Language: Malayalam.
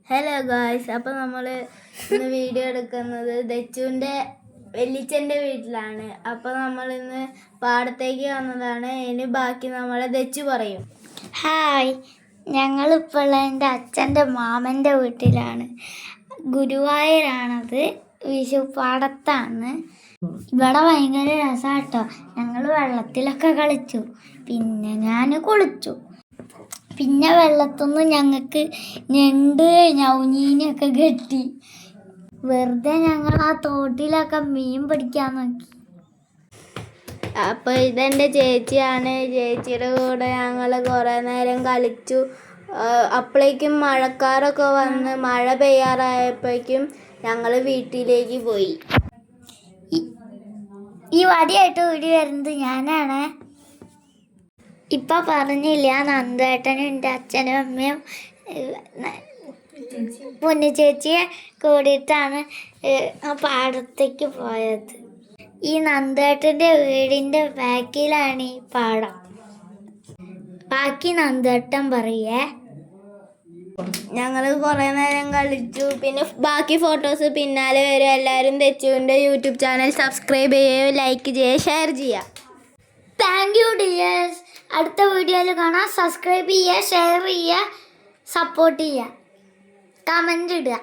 ഹലോ ഗായ്സ്, അപ്പോൾ നമ്മൾ ഇന്ന് വീഡിയോ എടുക്കുന്നത് ദച്ചുവിൻ്റെ വെല്ലിച്ചൻ്റെ വീട്ടിലാണ്. അപ്പോൾ നമ്മളിന്ന് പാടത്തേക്ക് വന്നതാണ്. ഇനി ബാക്കി നമ്മളെ ദച്ചു പറയും. ഹായ്, ഞങ്ങളിപ്പോൾ എൻ്റെ അച്ഛൻ്റെ മാമൻ്റെ വീട്ടിലാണ്. ഗുരുവായൂരാണത്, വിഷുപ്പാടത്താണ്. ഇവിടെ ഭയങ്കര രസമാട്ടോ. ഞങ്ങൾ വെള്ളത്തിലൊക്കെ കളിച്ചു, പിന്നെ ഞാൻ കുളിച്ചു. പിന്നെ വെള്ളത്തൊന്നും ഞങ്ങൾക്ക് ഞണ്ട് ഞൗഞ്ഞീനൊക്കെ കെട്ടി. വെറുതെ ഞങ്ങൾ ആ തോട്ടിലൊക്കെ മീൻ പിടിക്കാൻ നോക്കി. അപ്പോൾ ഇതെൻ്റെ ചേച്ചിയാണ്. ചേച്ചിയുടെ കൂടെ ഞങ്ങൾ കുറേ നേരം കളിച്ചു. അപ്പോഴേക്കും മഴക്കാരൊക്കെ വന്ന് മഴ പെയ്യാറായപ്പോഴേക്കും ഞങ്ങൾ വീട്ടിലേക്ക് പോയി. ഈ വടിയായിട്ട് ഓടി വരുന്നത് ഞാനാണ്. ഇപ്പം പറഞ്ഞില്ല, നന്ദേട്ടനും എൻ്റെ അച്ഛനും അമ്മയും പൊന്നു ചേച്ചിയെ കൂടിയിട്ടാണ് ആ പാടത്തേക്ക് പോയത്. ഈ നന്ദേട്ടൻ്റെ വീടിൻ്റെ ബാക്കിലാണ് ഈ പാടം. ബാക്കി നന്ദേട്ടൻ പറയേ. ഞങ്ങൾ കുറേ നേരം കളിച്ചു. പിന്നെ ബാക്കി ഫോട്ടോസ് പിന്നാലെ വരും. എല്ലാവരും ദച്ചുവിൻ്റെ യൂട്യൂബ് ചാനൽ സബ്സ്ക്രൈബ് ചെയ്യുക, ലൈക്ക് ചെയ്യുക, ഷെയർ ചെയ്യുക. Thank you dears. അടുത്ത വീഡിയോയിൽ കാണാം. സബ്സ്ക്രൈബ് ചെയ്യുക, ഷെയർ ചെയ്യുക, സപ്പോർട്ട് ചെയ്യുക, കമൻ്റ് ഇടുക.